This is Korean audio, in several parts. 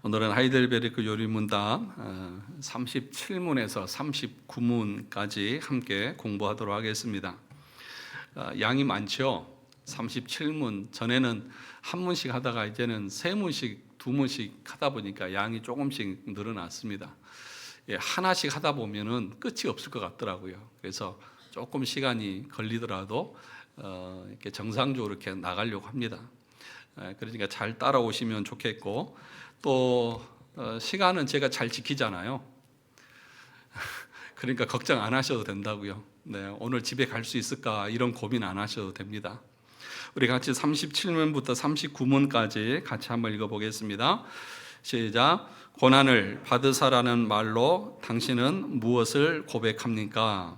오늘은 하이델베르크 요리문답 37문에서 39문까지 함께 공부하도록 하겠습니다. 양이 많죠? 37문, 전에는 한 문씩 하다가 이제는 세 문씩, 두 문씩 하다 보니까 양이 조금씩 늘어났습니다. 하나씩 하다 보면은 끝이 없을 것 같더라고요. 그래서 조금 시간이 걸리더라도 이렇게 정상적으로 이렇게 나가려고 합니다. 그러니까 잘 따라오시면 좋겠고, 또 시간은 제가 잘 지키잖아요. 그러니까 걱정 안 하셔도 된다고요. 네, 오늘 집에 갈 수 있을까 이런 고민 안 하셔도 됩니다. 우리 같이 37문부터 39문까지 같이 한번 읽어보겠습니다. 시작. 고난을 받으사라는 말로 당신은 무엇을 고백합니까?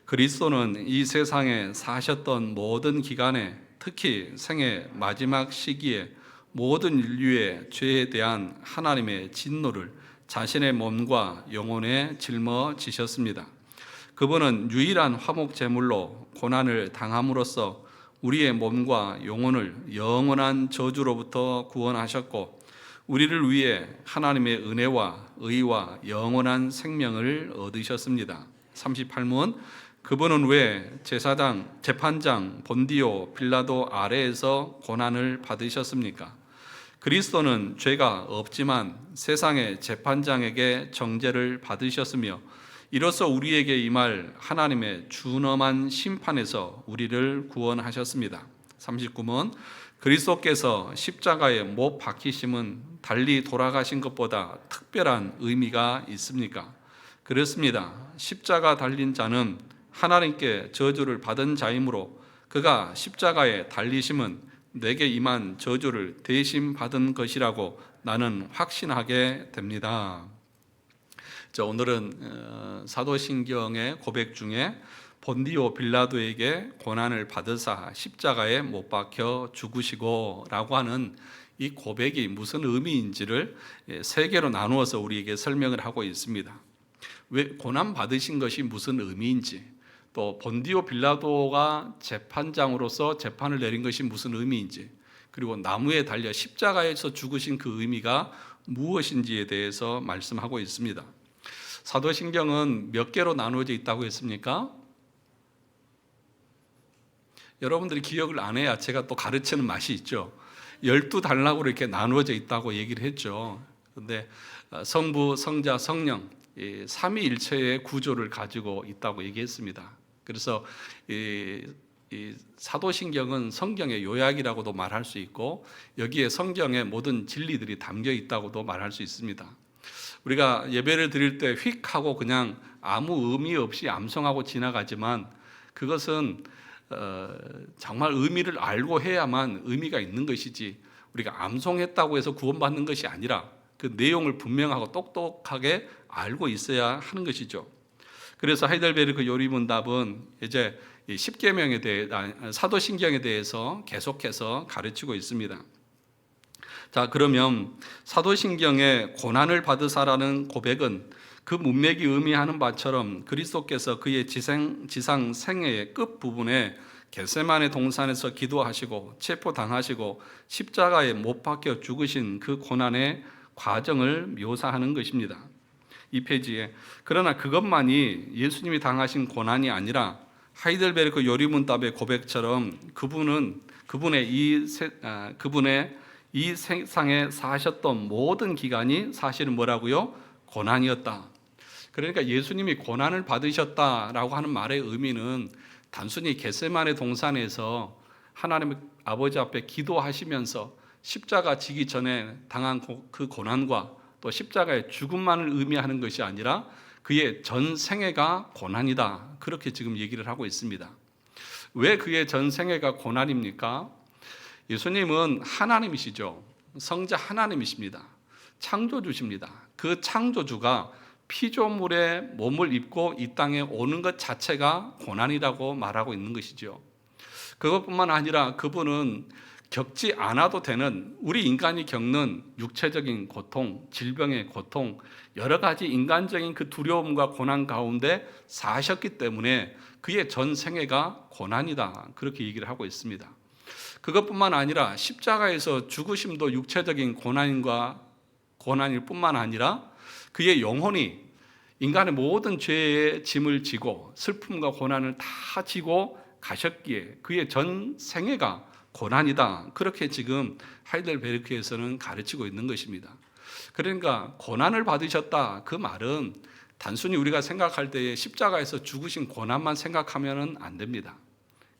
그리스도는 이 세상에 사셨던 모든 기간에, 특히 생의 마지막 시기에 모든 인류의 죄에 대한 하나님의 진노를 자신의 몸과 영혼에 짊어지셨습니다. 그분은 유일한 화목 제물로 고난을 당함으로써 우리의 몸과 영혼을 영원한 저주로부터 구원하셨고, 우리를 위해 하나님의 은혜와 의와 영원한 생명을 얻으셨습니다. 38문. 그분은 왜 제사장, 재판장 본디오 빌라도 아래에서 고난을 받으셨습니까? 그리스도는 죄가 없지만 세상의 재판장에게 정죄를 받으셨으며, 이로써 우리에게 임할 하나님의 준엄한 심판에서 우리를 구원하셨습니다. 39문. 그리스도께서 십자가에 못 박히심은 달리 돌아가신 것보다 특별한 의미가 있습니까? 그렇습니다. 십자가 달린 자는 하나님께 저주를 받은 자이므로 그가 십자가에 달리심은 내게 임한 저주를 대신 받은 것이라고 나는 확신하게 됩니다. 오늘은 사도신경의 고백 중에 본디오 빌라도에게 고난을 받으사 십자가에 못 박혀 죽으시고 라고 하는 이 고백이 무슨 의미인지를 세 개로 나누어서 우리에게 설명을 하고 있습니다. 왜 고난 받으신 것이 무슨 의미인지, 또 본디오 빌라도가 재판장으로서 재판을 내린 것이 무슨 의미인지, 그리고 나무에 달려 십자가에서 죽으신 그 의미가 무엇인지에 대해서 말씀하고 있습니다. 사도신경은 몇 개로 나누어져 있다고 했습니까? 여러분들이 기억을 안 해야 제가 또 가르치는 맛이 있죠. 12단락으로 이렇게 나누어져 있다고 얘기를 했죠. 그런데 성부, 성자, 성령 이 삼위일체의 구조를 가지고 있다고 얘기했습니다. 그래서 이 사도신경은 성경의 요약이라고도 말할 수 있고, 여기에 성경의 모든 진리들이 담겨 있다고도 말할 수 있습니다. 우리가 예배를 드릴 때 휙 하고 그냥 아무 의미 없이 암송하고 지나가지만, 그것은 정말 의미를 알고 해야만 의미가 있는 것이지, 우리가 암송했다고 해서 구원받는 것이 아니라 그 내용을 분명하고 똑똑하게 알고 있어야 하는 것이죠. 그래서 하이델베르크 요리문답은 이제 십계명에 대해, 사도신경에 대해서 계속해서 가르치고 있습니다. 자, 그러면 사도신경의 고난을 받으사라는 고백은 그 문맥이 의미하는 바처럼 그리스도께서 그의 지상 생애의 끝부분에 겟세마네 동산에서 기도하시고 체포당하시고 십자가에 못 박혀 죽으신 그 고난의 과정을 묘사하는 것입니다. 이 페이지에. 그러나 그것만이 예수님이 당하신 고난이 아니라 하이델베르크 요리문답의 고백처럼 그분의 이 세상에 사셨던 모든 기간이 사실은 뭐라고요? 고난이었다. 그러니까 예수님이 고난을 받으셨다라고 하는 말의 의미는 단순히 겟세마네 동산에서 하나님 아버지 앞에 기도하시면서 십자가 지기 전에 당한 그 고난과 또 십자가의 죽음만을 의미하는 것이 아니라 그의 전 생애가 고난이다, 그렇게 지금 얘기를 하고 있습니다. 왜 그의 전 생애가 고난입니까? 예수님은 하나님이시죠. 성자 하나님이십니다. 창조주십니다. 그 창조주가 피조물의 몸을 입고 이 땅에 오는 것 자체가 고난이라고 말하고 있는 것이죠. 그것뿐만 아니라 그분은 겪지 않아도 되는, 우리 인간이 겪는 육체적인 고통, 질병의 고통, 여러 가지 인간적인 그 두려움과 고난 가운데 사셨기 때문에 그의 전 생애가 고난이다, 그렇게 얘기를 하고 있습니다. 그것뿐만 아니라 십자가에서 죽으심도 육체적인 고난과 고난일 뿐만 아니라 그의 영혼이 인간의 모든 죄의 짐을 지고 슬픔과 고난을 다 지고 가셨기에 그의 전 생애가 고난이다. 그렇게 지금 하이델베르크에서는 가르치고 있는 것입니다. 그러니까 고난을 받으셨다. 그 말은 단순히 우리가 생각할 때에 십자가에서 죽으신 고난만 생각하면 안 됩니다.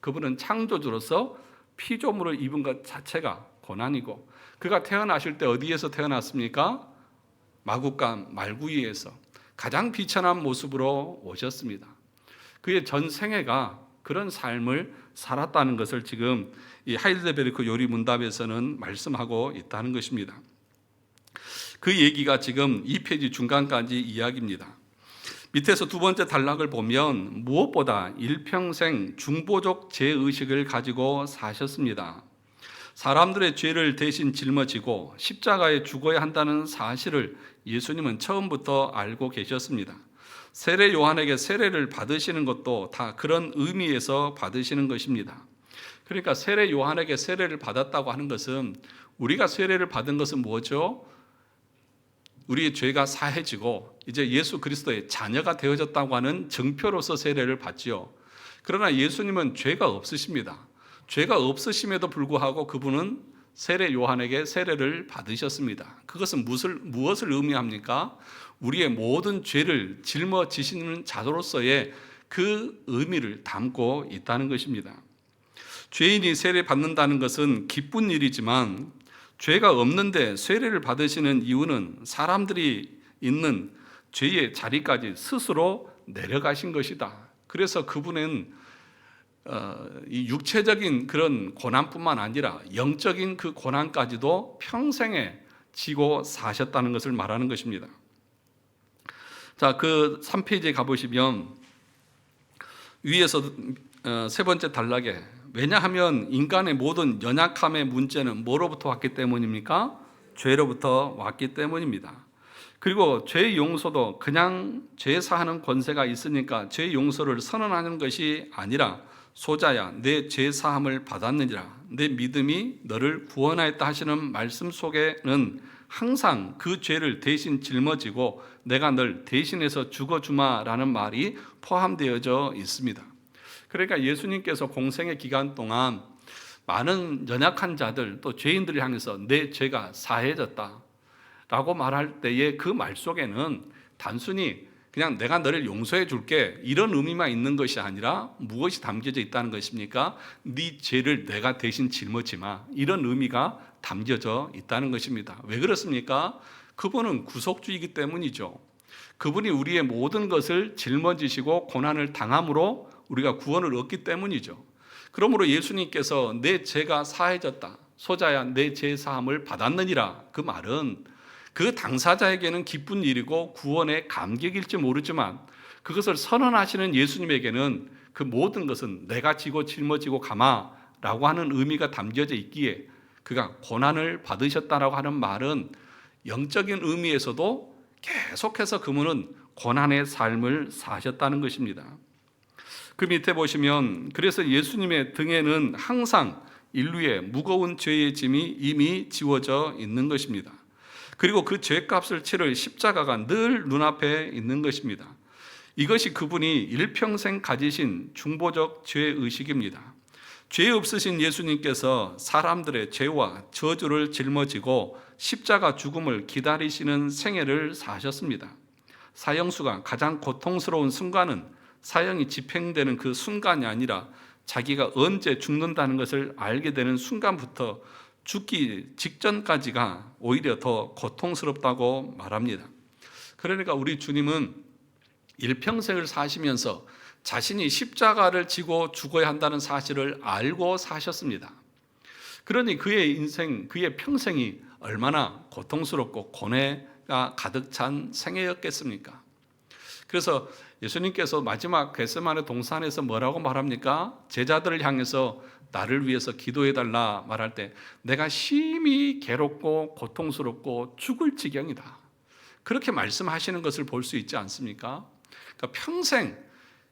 그분은 창조주로서 피조물을 입은 것 자체가 고난이고, 그가 태어나실 때 어디에서 태어났습니까? 마구간 말구이에서 가장 비천한 모습으로 오셨습니다. 그의 전 생애가 그런 삶을 살았다는 것을 지금 이 하이델베르크 요리 문답에서는 말씀하고 있다는 것입니다. 그 얘기가 지금 2페이지 중간까지 이야기입니다. 밑에서 두 번째 단락을 보면 무엇보다 일평생 중보적 죄의식을 가지고 사셨습니다. 사람들의 죄를 대신 짊어지고 십자가에 죽어야 한다는 사실을 예수님은 처음부터 알고 계셨습니다. 세례 요한에게 세례를 받으시는 것도 다 그런 의미에서 받으시는 것입니다. 그러니까 세례 요한에게 세례를 받았다고 하는 것은, 우리가 세례를 받은 것은 뭐죠? 우리의 죄가 사해지고 이제 예수 그리스도의 자녀가 되어졌다고 하는 증표로서 세례를 받지요. 그러나 예수님은 죄가 없으십니다. 죄가 없으심에도 불구하고 그분은 세례 요한에게 세례를 받으셨습니다. 그것은 무엇을 의미합니까? 우리의 모든 죄를 짊어지시는 자로서의 그 의미를 담고 있다는 것입니다. 죄인이 세례 받는다는 것은 기쁜 일이지만, 죄가 없는데 세례를 받으시는 이유는 사람들이 있는 죄의 자리까지 스스로 내려가신 것이다. 그래서 그분은 이 육체적인 그런 고난뿐만 아니라 영적인 그 고난까지도 평생에 지고 사셨다는 것을 말하는 것입니다. 자, 그 3페이지에 가보시면 위에서 세 번째 단락에, 왜냐하면 인간의 모든 연약함의 문제는 뭐로부터 왔기 때문입니까? 죄로부터 왔기 때문입니다. 그리고 죄 용서도 그냥 죄 사하는 권세가 있으니까 죄 용서를 선언하는 것이 아니라, 소자야 내 죄 사함을 받았느니라, 내 믿음이 너를 구원하였다 하시는 말씀 속에는 항상 그 죄를 대신 짊어지고 내가 널 대신해서 죽어주마라는 말이 포함되어져 있습니다. 그러니까 예수님께서 공생의 기간 동안 많은 연약한 자들, 또 죄인들을 향해서 내 죄가 사해졌다 라고 말할 때의 그 말 속에는 단순히 그냥 내가 너를 용서해 줄게 이런 의미만 있는 것이 아니라 무엇이 담겨져 있다는 것입니까? 네 죄를 내가 대신 짊어지마, 이런 의미가 담겨져 있다는 것입니다. 왜 그렇습니까? 그분은 구속주이기 때문이죠. 그분이 우리의 모든 것을 짊어지시고 고난을 당함으로 우리가 구원을 얻기 때문이죠. 그러므로 예수님께서 내 죄가 사해졌다, 소자야 내 죄 사함을 받았느니라, 그 말은 그 당사자에게는 기쁜 일이고 구원의 감격일지 모르지만, 그것을 선언하시는 예수님에게는 그 모든 것은 내가 지고 짊어지고 가마라고 하는 의미가 담겨져 있기에, 그가 고난을 받으셨다라고 하는 말은 영적인 의미에서도 계속해서 그분은 고난의 삶을 사셨다는 것입니다. 그 밑에 보시면, 그래서 예수님의 등에는 항상 인류의 무거운 죄의 짐이 이미 지워져 있는 것입니다. 그리고 그 죄값을 치를 십자가가 늘 눈앞에 있는 것입니다. 이것이 그분이 일평생 가지신 중보적 죄의식입니다. 죄 없으신 예수님께서 사람들의 죄와 저주를 짊어지고 십자가 죽음을 기다리시는 생애를 사셨습니다. 사형수가 가장 고통스러운 순간은 사형이 집행되는 그 순간이 아니라 자기가 언제 죽는다는 것을 알게 되는 순간부터 죽기 직전까지가 오히려 더 고통스럽다고 말합니다. 그러니까 우리 주님은 일평생을 사시면서 자신이 십자가를 지고 죽어야 한다는 사실을 알고 사셨습니다. 그러니 그의 인생, 그의 평생이 얼마나 고통스럽고 고뇌가 가득 찬 생애였겠습니까? 그래서 예수님께서 마지막 겟세마네 동산에서 뭐라고 말합니까? 제자들을 향해서 나를 위해서 기도해달라 말할 때, 내가 심히 괴롭고 고통스럽고 죽을 지경이다, 그렇게 말씀하시는 것을 볼 수 있지 않습니까? 그러니까 평생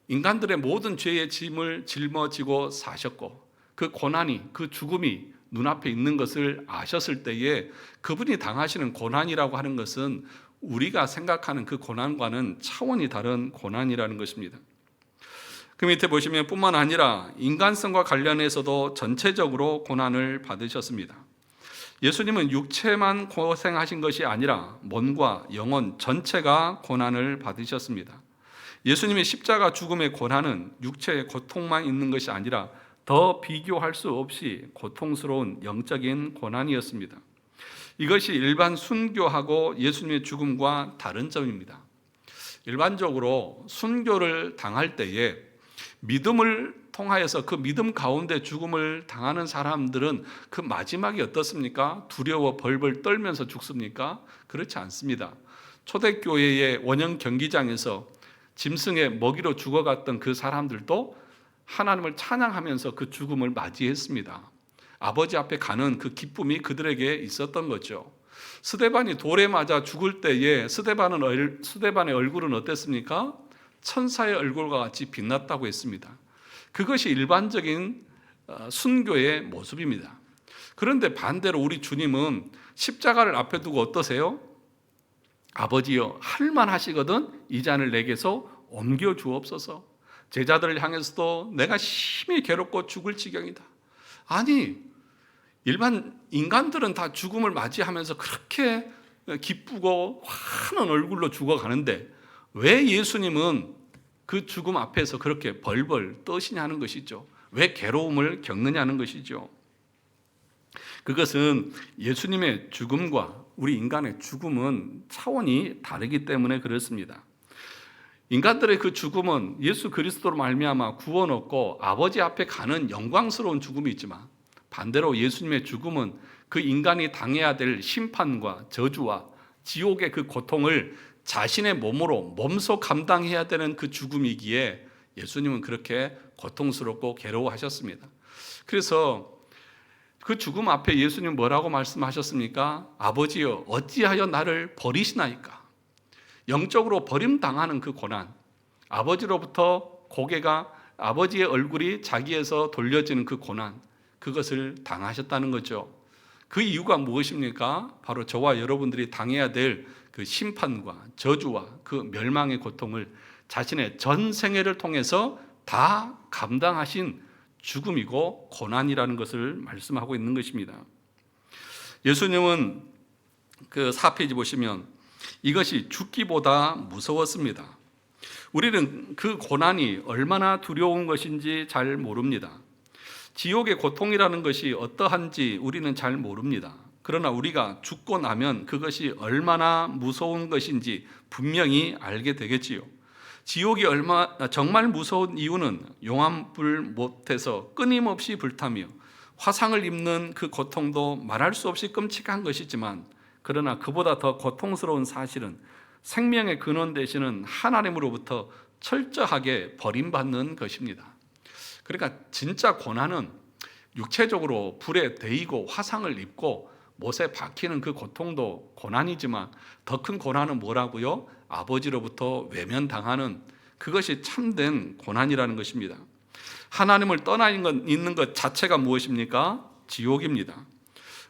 인간들의 모든 죄의 짐을 짊어지고 사셨고, 그 고난이, 그 죽음이 눈앞에 있는 것을 아셨을 때에 그분이 당하시는 고난이라고 하는 것은 우리가 생각하는 그 고난과는 차원이 다른 고난이라는 것입니다. 그 밑에 보시면 뿐만 아니라 인간성과 관련해서도 전체적으로 고난을 받으셨습니다. 예수님은 육체만 고생하신 것이 아니라 몸과 영혼 전체가 고난을 받으셨습니다. 예수님의 십자가 죽음의 고난은 육체의 고통만 있는 것이 아니라 더 비교할 수 없이 고통스러운 영적인 고난이었습니다. 이것이 일반 순교하고 예수님의 죽음과 다른 점입니다. 일반적으로 순교를 당할 때에 믿음을 통하여서 그 믿음 가운데 죽음을 당하는 사람들은 그 마지막이 어떻습니까? 두려워 벌벌 떨면서 죽습니까? 그렇지 않습니다. 초대교회의 원형 경기장에서 짐승의 먹이로 죽어갔던 그 사람들도 하나님을 찬양하면서 그 죽음을 맞이했습니다. 아버지 앞에 가는 그 기쁨이 그들에게 있었던 거죠. 스데반이 돌에 맞아 죽을 때에 스데반의 얼굴은 어땠습니까? 천사의 얼굴과 같이 빛났다고 했습니다. 그것이 일반적인 순교의 모습입니다. 그런데 반대로 우리 주님은 십자가를 앞에 두고 어떠세요? 아버지여, 할만하시거든 이 잔을 내게서 옮겨 주옵소서. 제자들을 향해서도 내가 심히 괴롭고 죽을 지경이다. 아니, 일반 인간들은 다 죽음을 맞이하면서 그렇게 기쁘고 환한 얼굴로 죽어가는데 왜 예수님은 그 죽음 앞에서 그렇게 벌벌 떠시냐는 것이죠. 왜 괴로움을 겪느냐는 것이죠. 그것은 예수님의 죽음과 우리 인간의 죽음은 차원이 다르기 때문에 그렇습니다. 인간들의 그 죽음은 예수 그리스도로 말미암아 구원 얻고 아버지 앞에 가는 영광스러운 죽음이 있지만 반대로 예수님의 죽음은 그 인간이 당해야 될 심판과 저주와 지옥의 그 고통을 자신의 몸으로 몸소 감당해야 되는 그 죽음이기에 예수님은 그렇게 고통스럽고 괴로워하셨습니다. 그래서 그 죽음 앞에 예수님 뭐라고 말씀하셨습니까? 아버지여, 어찌하여 나를 버리시나이까? 영적으로 버림당하는 그 고난, 아버지로부터 고개가 아버지의 얼굴이 자기에서 돌려지는 그 고난, 그것을 당하셨다는 거죠. 그 이유가 무엇입니까? 바로 저와 여러분들이 당해야 될 그 심판과 저주와 그 멸망의 고통을 자신의 전 생애를 통해서 다 감당하신 죽음이고 고난이라는 것을 말씀하고 있는 것입니다. 예수님은 그 4페이지 보시면 이것이 죽기보다 무서웠습니다. 우리는 그 고난이 얼마나 두려운 것인지 잘 모릅니다. 지옥의 고통이라는 것이 어떠한지 우리는 잘 모릅니다. 그러나 우리가 죽고 나면 그것이 얼마나 무서운 것인지 분명히 알게 되겠지요. 지옥이 정말 무서운 이유는 용암불 못에서 끊임없이 불타며 화상을 입는 그 고통도 말할 수 없이 끔찍한 것이지만 그러나 그보다 더 고통스러운 사실은 생명의 근원 되시는 하나님으로부터 철저하게 버림받는 것입니다. 그러니까 진짜 고난은 육체적으로 불에 데이고 화상을 입고 못에 박히는 그 고통도 고난이지만 더 큰 고난은 뭐라고요? 아버지로부터 외면당하는 그것이 참된 고난이라는 것입니다. 하나님을 떠나 있는 것 자체가 무엇입니까? 지옥입니다.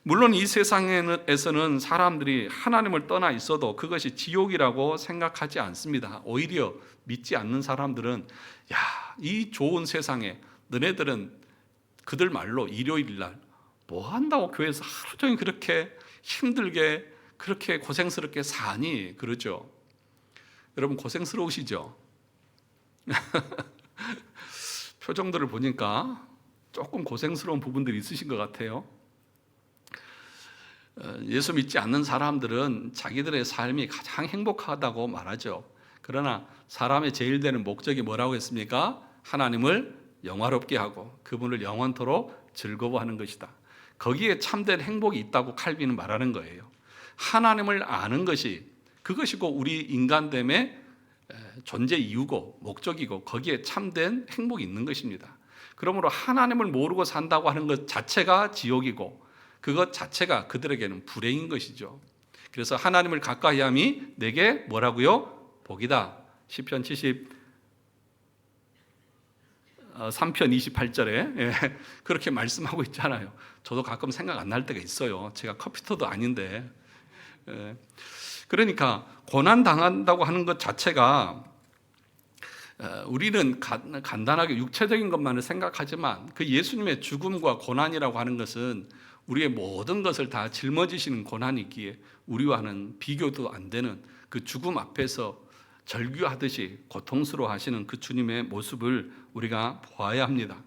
물론 이 세상에서는 사람들이 하나님을 떠나 있어도 그것이 지옥이라고 생각하지 않습니다. 오히려 믿지 않는 사람들은 야, 이 좋은 세상에 너네들은 그들 말로 일요일 날 뭐 한다고 교회에서 하루 종일 그렇게 힘들게 그렇게 고생스럽게 사니 그러죠. 여러분 고생스러우시죠? 표정들을 보니까 조금 고생스러운 부분들이 있으신 것 같아요. 예수 믿지 않는 사람들은 자기들의 삶이 가장 행복하다고 말하죠. 그러나 사람의 제일 되는 목적이 뭐라고 했습니까? 하나님을 영화롭게 하고 그분을 영원토록 즐거워하는 것이다. 거기에 참된 행복이 있다고 칼빈은 말하는 거예요. 하나님을 아는 것이 그것이고 우리 인간됨의 존재 이유고 목적이고 거기에 참된 행복이 있는 것입니다. 그러므로 하나님을 모르고 산다고 하는 것 자체가 지옥이고 그것 자체가 그들에게는 불행인 것이죠. 그래서 하나님을 가까이함이 내게 뭐라고요? 복이다. 시편 3편 28절에 그렇게 말씀하고 있잖아요. 저도 가끔 생각 안 날 때가 있어요. 제가 컴퓨터도 아닌데. 그러니까 고난 당한다고 하는 것 자체가 우리는 간단하게 육체적인 것만을 생각하지만 그 예수님의 죽음과 고난이라고 하는 것은 우리의 모든 것을 다 짊어지시는 고난이기에 우리와는 비교도 안 되는 그 죽음 앞에서 절규하듯이 고통스러워하시는 그 주님의 모습을 우리가 보아야 합니다.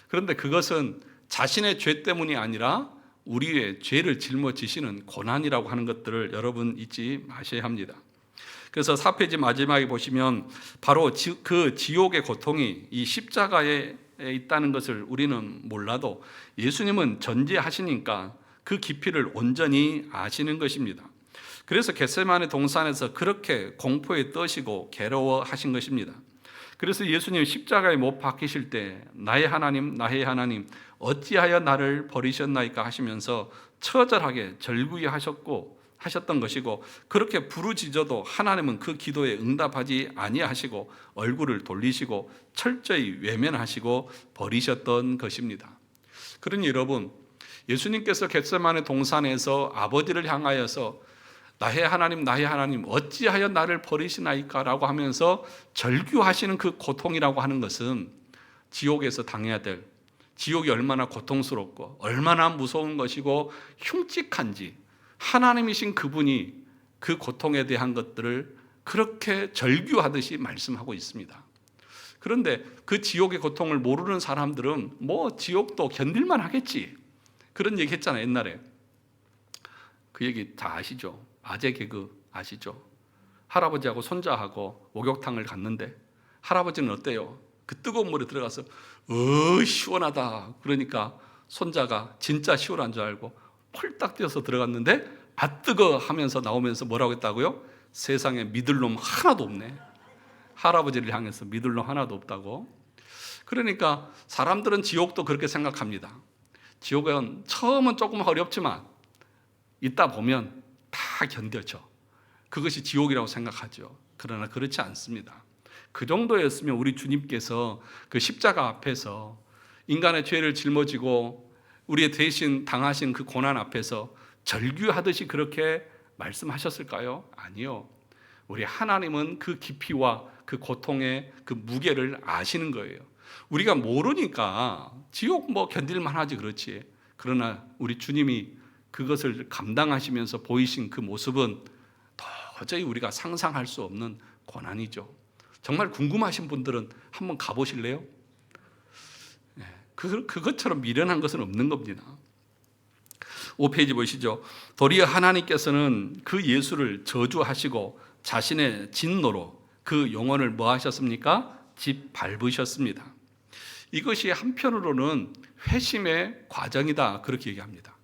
그런데 그것은 자신의 죄 때문이 아니라 우리의 죄를 짊어지시는 고난이라고 하는 것들을 여러분 잊지 마셔야 합니다. 그래서 4페이지 마지막에 보시면 바로 그 지옥의 고통이 이 십자가에 있다는 것을 우리는 몰라도 예수님은 전제하시니까 그 깊이를 온전히 아시는 것입니다. 그래서 겟세마네 동산에서 그렇게 공포에 떠시고 괴로워하신 것입니다. 그래서 예수님이 십자가에 못 박히실 때 나의 하나님 나의 하나님 어찌하여 나를 버리셨나이까 하시면서 처절하게 절구하셨던 것이고, 그렇게 부르짖어도 하나님은 그 기도에 응답하지 아니하시고 얼굴을 돌리시고 철저히 외면하시고 버리셨던 것입니다. 그러니 여러분, 예수님께서 겟세마네 동산에서 아버지를 향하여서 나의 하나님 어찌하여 나를 버리시나이까 라고 하면서 절규하시는 그 고통이라고 하는 것은 지옥에서 당해야 될, 지옥이 얼마나 고통스럽고 얼마나 무서운 것이고 흉측한지 하나님이신 그분이 그 고통에 대한 것들을 그렇게 절규하듯이 말씀하고 있습니다. 그런데 그 지옥의 고통을 모르는 사람들은 뭐 지옥도 견딜만 하겠지, 그런 얘기 했잖아요. 옛날에 그 얘기 다 아시죠? 아재 개그 아시죠? 할아버지하고 손자하고 목욕탕을 갔는데 할아버지는 어때요? 그 뜨거운 물에 들어가서 시원하다 그러니까 손자가 진짜 시원한 줄 알고 펄딱 뛰어서 들어갔는데 아 뜨거 하면서 나오면서 뭐라고 했다고요? 세상에 믿을 놈 하나도 없네. 할아버지를 향해서 믿을 놈 하나도 없다고. 그러니까 사람들은 지옥도 그렇게 생각합니다. 지옥은 처음은 조금 어렵지만 있다 보면 다 견뎌져. 그것이 지옥이라고 생각하죠. 그러나 그렇지 않습니다. 그 정도였으면 우리 주님께서 그 십자가 앞에서 인간의 죄를 짊어지고 우리의 대신 당하신 그 고난 앞에서 절규하듯이 그렇게 말씀하셨을까요? 아니요. 우리 하나님은 그 깊이와 그 고통의 그 무게를 아시는 거예요. 우리가 모르니까 지옥 뭐 견딜만 하지 그렇지. 그러나 우리 주님이 그것을 감당하시면서 보이신 그 모습은 도저히 우리가 상상할 수 없는 고난이죠. 정말 궁금하신 분들은 한번 가보실래요? 그것처럼 미련한 것은 없는 겁니다. 5페이지 보시죠. 도리어 하나님께서는 그 예수를 저주하시고 자신의 진노로 그 영혼을 뭐 하셨습니까? 짓밟으셨습니다. 이것이 한편으로는 회심의 과정이다 그렇게 얘기합니다.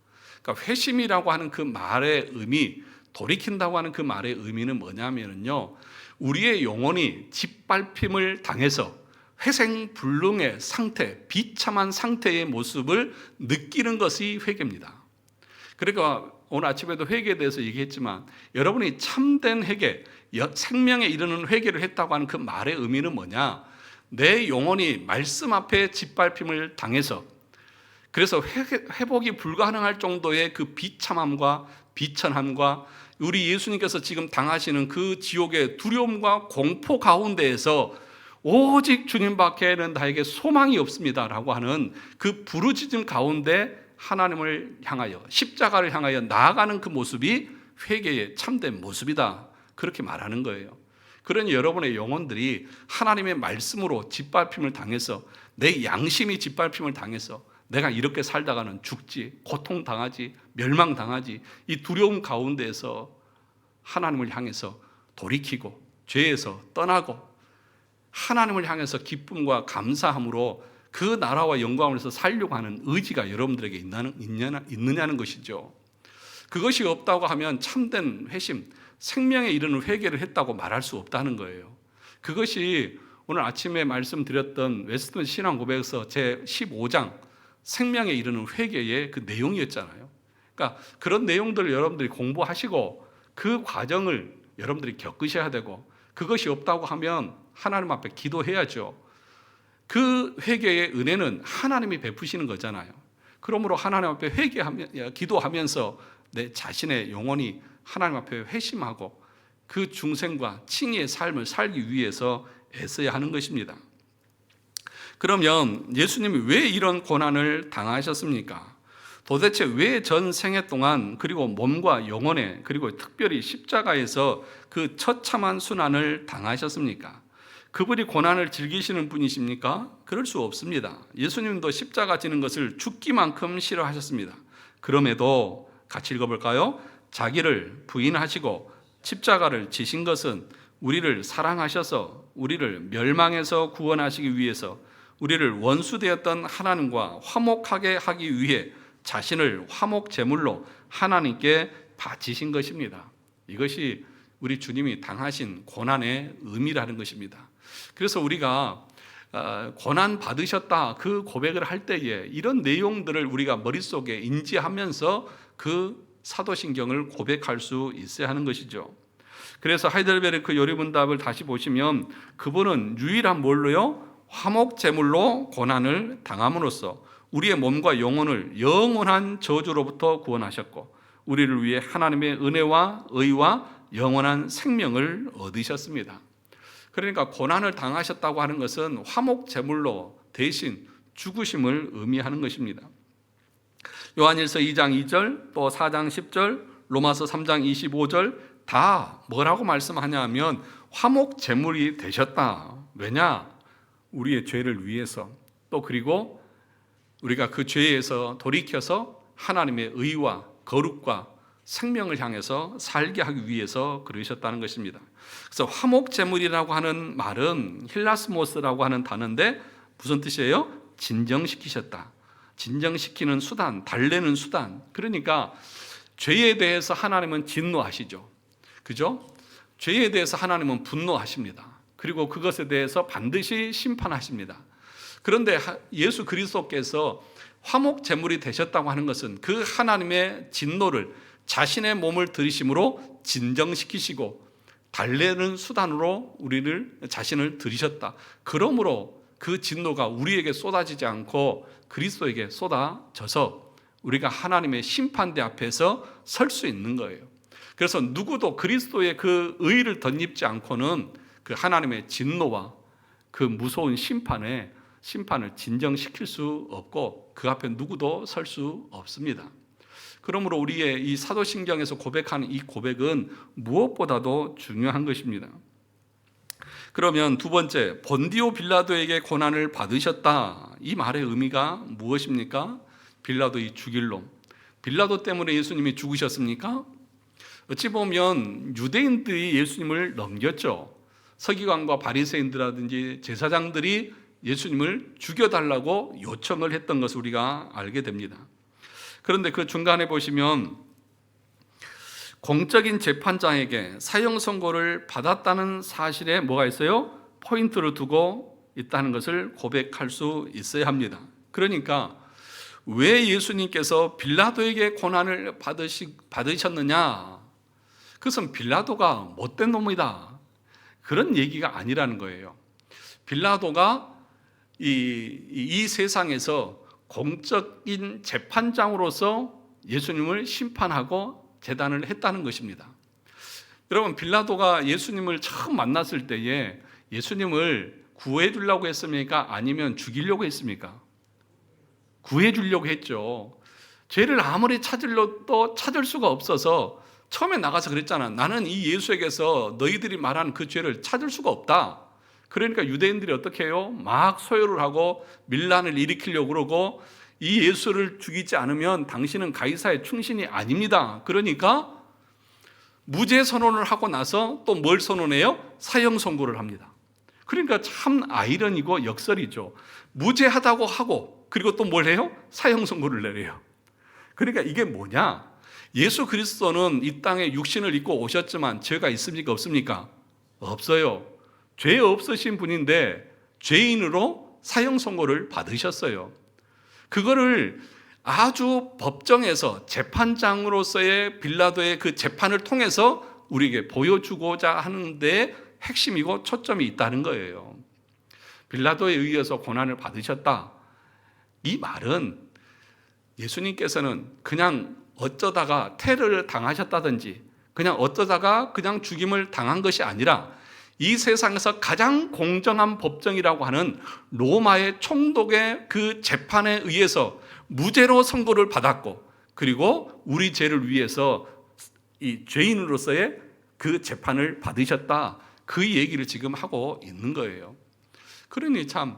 그러니까 회심이라고 하는 그 말의 의미, 돌이킨다고 하는 그 말의 의미는 뭐냐면요, 우리의 영혼이 짓밟힘을 당해서 회생불능의 상태, 비참한 상태의 모습을 느끼는 것이 회개입니다. 그러니까 오늘 아침에도 회개에 대해서 얘기했지만 여러분이 참된 회개, 생명에 이르는 회개를 했다고 하는 그 말의 의미는 뭐냐? 내 영혼이 말씀 앞에 짓밟힘을 당해서 그래서 회복이 불가능할 정도의 그 비참함과 비천함과 우리 예수님께서 지금 당하시는 그 지옥의 두려움과 공포 가운데에서 오직 주님밖에는 나에게 소망이 없습니다라고 하는 그 부르짖음 가운데 하나님을 향하여 십자가를 향하여 나아가는 그 모습이 회개의 참된 모습이다 그렇게 말하는 거예요. 그러니 여러분의 영혼들이 하나님의 말씀으로 짓밟힘을 당해서 내 양심이 짓밟힘을 당해서 내가 이렇게 살다가는 죽지, 고통당하지, 멸망당하지, 이 두려움 가운데에서 하나님을 향해서 돌이키고 죄에서 떠나고 하나님을 향해서 기쁨과 감사함으로 그 나라와 영광을 위해서 살려고 하는 의지가 여러분들에게 있느냐는 것이죠. 그것이 없다고 하면 참된 회심, 생명에 이르는 회개를 했다고 말할 수 없다는 거예요. 그것이 오늘 아침에 말씀드렸던 웨스턴 신앙 고백에서 제 15장 생명에 이르는 회개의 그 내용이었잖아요. 그러니까 그런 내용들을 여러분들이 공부하시고 그 과정을 여러분들이 겪으셔야 되고, 그것이 없다고 하면 하나님 앞에 기도해야죠. 그 회개의 은혜는 하나님이 베푸시는 거잖아요. 그러므로 하나님 앞에 기도하면서 내 자신의 영혼이 하나님 앞에 회심하고 그 중생과 칭의의 삶을 살기 위해서 애써야 하는 것입니다. 그러면 예수님이 왜 이런 고난을 당하셨습니까? 도대체 왜 전 생애 동안 그리고 몸과 영혼에 그리고 특별히 십자가에서 그 처참한 순환을 당하셨습니까? 그분이 고난을 즐기시는 분이십니까? 그럴 수 없습니다. 예수님도 십자가 지는 것을 죽기만큼 싫어하셨습니다. 그럼에도 같이 읽어볼까요? 자기를 부인하시고 십자가를 지신 것은 우리를 사랑하셔서 우리를 멸망에서 구원하시기 위해서 우리를 원수되었던 하나님과 화목하게 하기 위해 자신을 화목 제물로 하나님께 바치신 것입니다. 이것이 우리 주님이 당하신 고난의 의미라는 것입니다. 그래서 우리가 고난 받으셨다 그 고백을 할 때에 이런 내용들을 우리가 머릿속에 인지하면서 그 사도신경을 고백할 수 있어야 하는 것이죠. 그래서 하이델베르크 요리문답을 다시 보시면 그분은 유일한 뭘로요? 화목제물로 고난을 당함으로써 우리의 몸과 영혼을 영원한 저주로부터 구원하셨고 우리를 위해 하나님의 은혜와 의와 영원한 생명을 얻으셨습니다. 그러니까 고난을 당하셨다고 하는 것은 화목제물로 대신 죽으심을 의미하는 것입니다. 요한일서 2장 2절 또 4장 10절 로마서 3장 25절 다 뭐라고 말씀하냐면 화목제물이 되셨다. 왜냐? 우리의 죄를 위해서 또 그리고 우리가 그 죄에서 돌이켜서 하나님의 의와 거룩과 생명을 향해서 살게 하기 위해서 그러셨다는 것입니다. 그래서 화목제물이라고 하는 말은 힐라스모스라고 하는 단어인데 무슨 뜻이에요? 진정시키셨다. 진정시키는 수단, 달래는 수단. 그러니까 죄에 대해서 하나님은 진노하시죠. 그죠? 죄에 대해서 하나님은 분노하십니다. 그리고 그것에 대해서 반드시 심판하십니다. 그런데 예수 그리스도께서 화목 제물이 되셨다고 하는 것은 그 하나님의 진노를 자신의 몸을 들이심으로 진정시키시고 달래는 수단으로 자신을 들이셨다. 그러므로 그 진노가 우리에게 쏟아지지 않고 그리스도에게 쏟아져서 우리가 하나님의 심판대 앞에서 설 수 있는 거예요. 그래서 누구도 그리스도의 그 의를 덧입지 않고는 그 하나님의 진노와 그 무서운 심판을 진정시킬 수 없고 그 앞에 누구도 설 수 없습니다. 그러므로 우리의 이 사도신경에서 고백하는 이 고백은 무엇보다도 중요한 것입니다. 그러면 두 번째, 본디오 빌라도에게 고난을 받으셨다. 이 말의 의미가 무엇입니까? 빌라도의 죽일 놈. 빌라도 때문에 예수님이 죽으셨습니까? 어찌 보면 유대인들이 예수님을 넘겼죠. 서기관과 바리새인들이라든지 제사장들이 예수님을 죽여달라고 요청을 했던 것을 우리가 알게 됩니다. 그런데 그 중간에 보시면 공적인 재판장에게 사형 선고를 받았다는 사실에 뭐가 있어요? 포인트를 두고 있다는 것을 고백할 수 있어야 합니다. 그러니까 왜 예수님께서 빌라도에게 고난을 받으셨느냐? 그것은 빌라도가 못된 놈이다. 그런 얘기가 아니라는 거예요. 빌라도가 이 세상에서 공적인 재판장으로서 예수님을 심판하고 재단을 했다는 것입니다. 여러분, 빌라도가 예수님을 처음 만났을 때에 예수님을 구해 주려고 했습니까? 아니면 죽이려고 했습니까? 구해 주려고 했죠. 죄를 아무리 찾으려도 찾을 수가 없어서 처음에 나가서 그랬잖아. 나는 이 예수에게서 너희들이 말하는 그 죄를 찾을 수가 없다. 그러니까 유대인들이 어떻게 해요? 막 소요를 하고 밀란을 일으키려고 그러고 이 예수를 죽이지 않으면 당신은 가이사의 충신이 아닙니다. 그러니까 무죄 선언을 하고 나서 또 뭘 선언해요? 사형 선고를 합니다. 그러니까 참 아이러니고 역설이죠. 무죄하다고 하고 그리고 또 뭘 해요? 사형 선고를 내려요. 그러니까 이게 뭐냐? 예수 그리스도는 이 땅에 육신을 입고 오셨지만 죄가 있습니까? 없습니까? 없어요. 죄 없으신 분인데 죄인으로 사형 선고를 받으셨어요. 그거를 아주 법정에서 재판장으로서의 빌라도의 그 재판을 통해서 우리에게 보여주고자 하는데 핵심이고 초점이 있다는 거예요. 빌라도에 의해서 고난을 받으셨다. 이 말은 예수님께서는 그냥 어쩌다가 테러를 당하셨다든지 그냥 어쩌다가 그냥 죽임을 당한 것이 아니라 이 세상에서 가장 공정한 법정이라고 하는 로마의 총독의 그 재판에 의해서 무죄로 선고를 받았고, 그리고 우리 죄를 위해서 이 죄인으로서의 그 재판을 받으셨다. 그 얘기를 지금 하고 있는 거예요. 그러니 참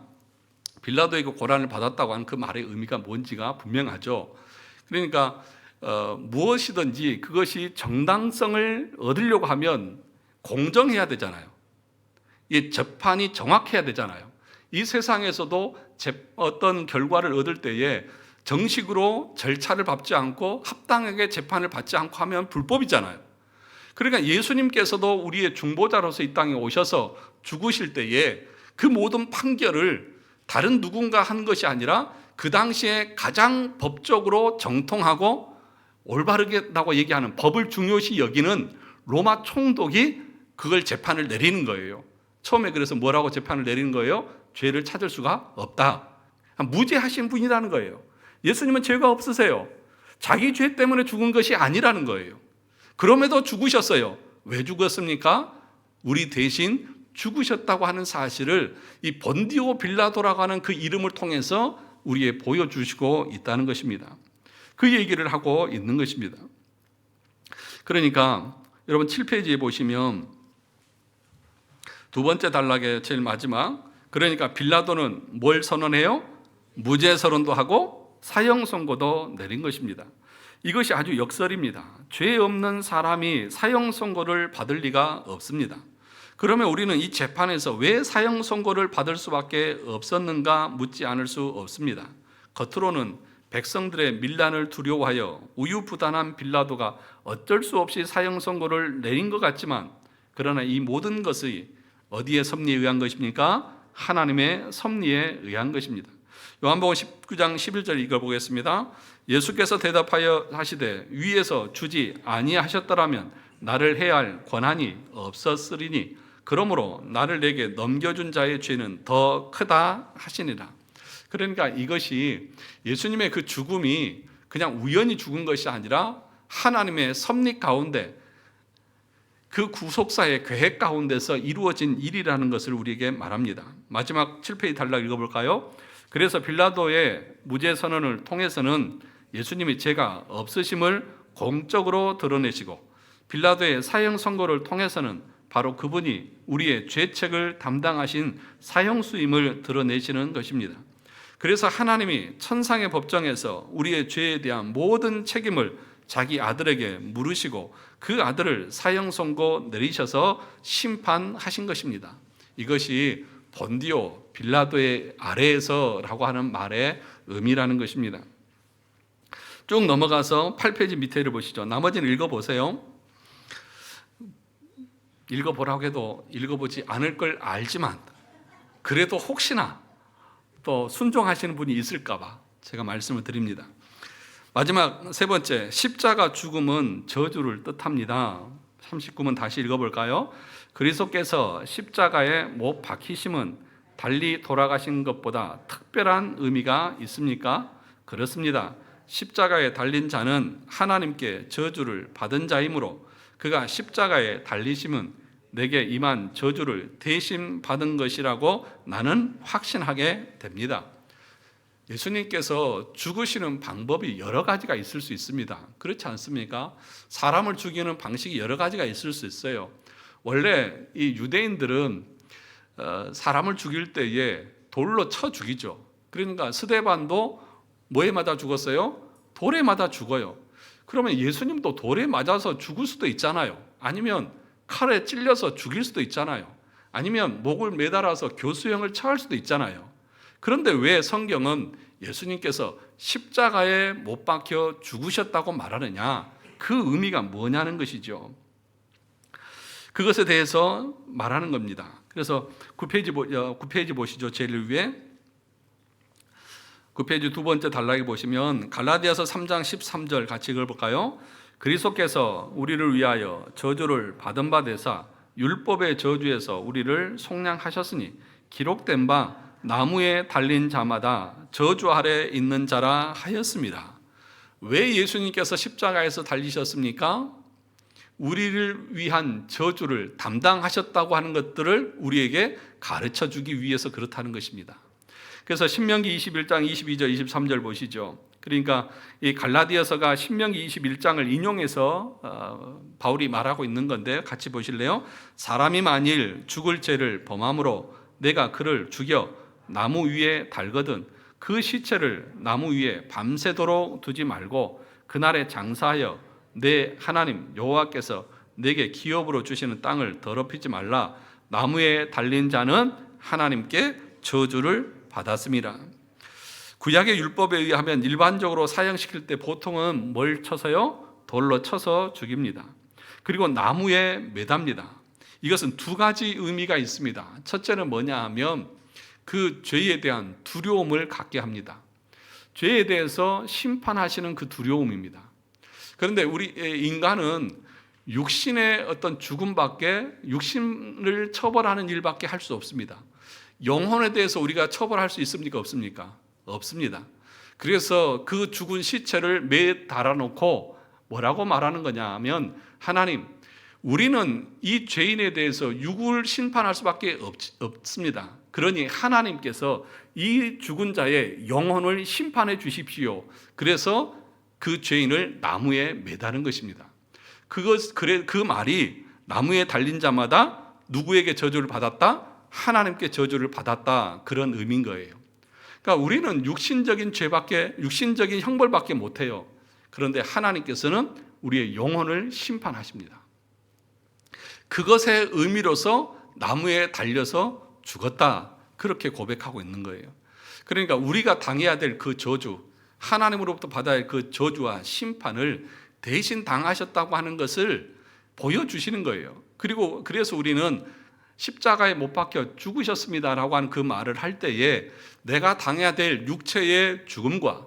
빌라도에게 고난을 받았다고 하는 그 말의 의미가 뭔지가 분명하죠. 그러니까 무엇이든지 그것이 정당성을 얻으려고 하면 공정해야 되잖아요. 이 재판이 정확해야 되잖아요. 이 세상에서도 어떤 결과를 얻을 때에 정식으로 절차를 밟지 않고 합당하게 재판을 받지 않고 하면 불법이잖아요. 그러니까 예수님께서도 우리의 중보자로서 이 땅에 오셔서 죽으실 때에 그 모든 판결을 다른 누군가 한 것이 아니라 그 당시에 가장 법적으로 정통하고 올바르다고 얘기하는, 법을 중요시 여기는 로마 총독이 그걸 재판을 내리는 거예요. 처음에 그래서 뭐라고 재판을 내리는 거예요? 죄를 찾을 수가 없다. 무죄하신 분이라는 거예요. 예수님은 죄가 없으세요. 자기 죄 때문에 죽은 것이 아니라는 거예요. 그럼에도 죽으셨어요. 왜 죽었습니까? 우리 대신 죽으셨다고 하는 사실을 이 본디오 빌라도라고 하는 그 이름을 통해서 우리에 보여주시고 있다는 것입니다. 그 얘기를 하고 있는 것입니다. 그러니까 여러분 7페이지에 보시면 두 번째 단락의 제일 마지막, 그러니까 빌라도는 뭘 선언해요? 무죄 선언도 하고 사형 선고도 내린 것입니다. 이것이 아주 역설입니다. 죄 없는 사람이 사형 선고를 받을 리가 없습니다. 그러면 우리는 이 재판에서 왜 사형 선고를 받을 수밖에 없었는가 묻지 않을 수 없습니다. 겉으로는 백성들의 밀란을 두려워하여 우유부단한 빌라도가 어쩔 수 없이 사형 선고를 내린 것 같지만, 그러나 이 모든 것이 어디에 섭리에 의한 것입니까? 하나님의 섭리에 의한 것입니다. 요한복음 19장 11절 읽어보겠습니다. 예수께서 대답하여 하시되 위에서 주지 아니하셨더라면 나를 해야 할 권한이 없었으리니 그러므로 나를 내게 넘겨준 자의 죄는 더 크다 하시니라. 그러니까 이것이 예수님의 그 죽음이 그냥 우연히 죽은 것이 아니라 하나님의 섭리 가운데 그 구속사의 계획 가운데서 이루어진 일이라는 것을 우리에게 말합니다. 마지막 7페이지 단락 읽어볼까요? 그래서 빌라도의 무죄 선언을 통해서는 예수님이 죄가 없으심을 공적으로 드러내시고, 빌라도의 사형 선고를 통해서는 바로 그분이 우리의 죄책을 담당하신 사형수임을 드러내시는 것입니다. 그래서 하나님이 천상의 법정에서 우리의 죄에 대한 모든 책임을 자기 아들에게 물으시고 그 아들을 사형 선고 내리셔서 심판하신 것입니다. 이것이 본디오 빌라도의 아래에서라고 하는 말의 의미라는 것입니다. 쭉 넘어가서 8페이지 밑에를 보시죠. 나머지는 읽어보세요. 읽어보라고 해도 읽어보지 않을 걸 알지만 그래도 혹시나 또 순종하시는 분이 있을까 봐 제가 말씀을 드립니다. 마지막 세 번째, 십자가 죽음은 저주를 뜻합니다. 39문 다시 읽어볼까요? 그리스도께서 십자가에 못 박히심은 달리 돌아가신 것보다 특별한 의미가 있습니까? 그렇습니다. 십자가에 달린 자는 하나님께 저주를 받은 자이므로 그가 십자가에 달리심은 내게 임한 저주를 대신 받은 것이라고 나는 확신하게 됩니다. 예수님께서 죽으시는 방법이 여러 가지가 있을 수 있습니다. 그렇지 않습니까? 사람을 죽이는 방식이 여러 가지가 있을 수 있어요. 원래 이 유대인들은 사람을 죽일 때에 돌로 쳐 죽이죠. 그러니까 스데반도 뭐에 맞아 죽었어요? 돌에 맞아 죽어요. 그러면 예수님도 돌에 맞아서 죽을 수도 있잖아요. 아니면 칼에 찔려서 죽일 수도 있잖아요. 아니면 목을 매달아서 교수형을 처할 수도 있잖아요. 그런데 왜 성경은 예수님께서 십자가에 못 박혀 죽으셨다고 말하느냐? 그 의미가 뭐냐는 것이죠. 그것에 대해서 말하는 겁니다. 그래서 9페이지 보시죠. 제일 위에 9페이지 두 번째 단락에 보시면 갈라디아서 3장 13절 같이 읽어볼까요? 그리스도께서 우리를 위하여 저주를 받은 바 되사 율법의 저주에서 우리를 속량하셨으니 기록된 바 나무에 달린 자마다 저주 아래 있는 자라 하였습니다. 왜 예수님께서 십자가에서 달리셨습니까? 우리를 위한 저주를 담당하셨다고 하는 것들을 우리에게 가르쳐 주기 위해서 그렇다는 것입니다. 그래서 신명기 21장 22절 23절 보시죠. 그러니까 이 갈라디아서가 신명기 21장을 인용해서 바울이 말하고 있는 건데 같이 보실래요? 사람이 만일 죽을 죄를 범함으로 내가 그를 죽여 나무 위에 달거든 그 시체를 나무 위에 밤새도록 두지 말고 그날에 장사하여 내 하나님 여호와께서 내게 기업으로 주시는 땅을 더럽히지 말라. 나무에 달린 자는 하나님께 저주를 받았습니다. 구약의 율법에 의하면 일반적으로 사형시킬 때 보통은 뭘 쳐서요? 돌로 쳐서 죽입니다. 그리고 나무에 매답니다. 이것은 두 가지 의미가 있습니다. 첫째는 뭐냐 하면 그 죄에 대한 두려움을 갖게 합니다. 죄에 대해서 심판하시는 그 두려움입니다. 그런데 우리 인간은 육신의 어떤 죽음밖에, 육신을 처벌하는 일밖에 할 수 없습니다. 영혼에 대해서 우리가 처벌할 수 있습니까? 없습니까? 없습니다. 그래서 그 죽은 시체를 매 달아놓고 뭐라고 말하는 거냐 하면 하나님, 우리는 이 죄인에 대해서 육을 심판할 수밖에 없습니다. 그러니 하나님께서 이 죽은 자의 영혼을 심판해 주십시오. 그래서 그 죄인을 나무에 매다는 것입니다. 그 말이 나무에 달린 자마다 누구에게 저주를 받았다? 하나님께 저주를 받았다. 그런 의미인 거예요. 그러니까 우리는 육신적인 죄밖에, 육신적인 형벌밖에 못해요. 그런데 하나님께서는 우리의 영혼을 심판하십니다. 그것의 의미로서 나무에 달려서 죽었다. 그렇게 고백하고 있는 거예요. 그러니까 우리가 당해야 될 그 저주, 하나님으로부터 받아야 할 그 저주와 심판을 대신 당하셨다고 하는 것을 보여주시는 거예요. 그리고 그래서 우리는 십자가에 못 박혀 죽으셨습니다라고 하는 그 말을 할 때에 내가 당해야 될 육체의 죽음과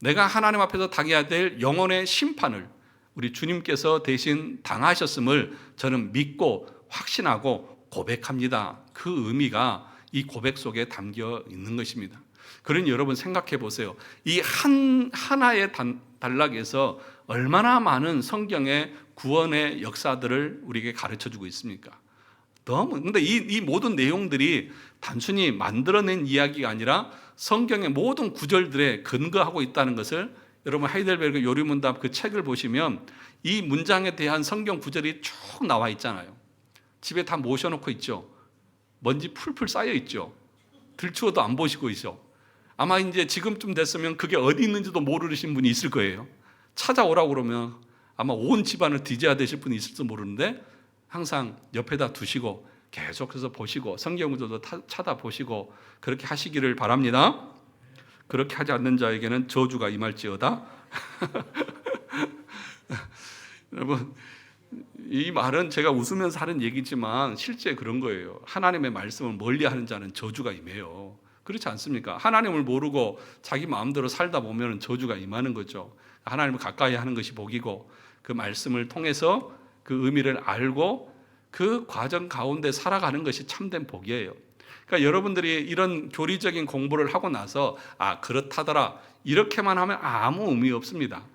내가 하나님 앞에서 당해야 될 영혼의 심판을 우리 주님께서 대신 당하셨음을 저는 믿고 확신하고 고백합니다. 그 의미가 이 고백 속에 담겨 있는 것입니다. 그러니 여러분 생각해 보세요. 이 하나의 단락에서 얼마나 많은 성경의 구원의 역사들을 우리에게 가르쳐 주고 있습니까? 근데 이 모든 내용들이 단순히 만들어낸 이야기가 아니라 성경의 모든 구절들에 근거하고 있다는 것을 여러분 하이델베르그 요리문답 그 책을 보시면 이 문장에 대한 성경 구절이 쭉 나와 있잖아요. 집에 다 모셔놓고 있죠. 먼지 풀풀 쌓여 있죠. 들추어도 안 보시고 있죠. 아마 이제 지금쯤 됐으면 그게 어디 있는지도 모르신 분이 있을 거예요. 찾아오라고 그러면 아마 온 집안을 뒤져야 되실 분이 있을지 모르는데 항상 옆에다 두시고 계속해서 보시고 성경 구절도 찾아보시고 그렇게 하시기를 바랍니다. 그렇게 하지 않는 자에게는 저주가 임할지어다. 여러분, 이 말은 제가 웃으면서 하는 얘기지만 실제 그런 거예요. 하나님의 말씀을 멀리하는 자는 저주가 임해요. 그렇지 않습니까? 하나님을 모르고 자기 마음대로 살다 보면 저주가 임하는 거죠. 하나님을 가까이 하는 것이 복이고 그 말씀을 통해서 그 의미를 알고 그 과정 가운데 살아가는 것이 참된 복이에요. 그러니까 여러분들이 이런 교리적인 공부를 하고 나서 그렇다더라 이렇게만 하면 아무 의미 없습니다.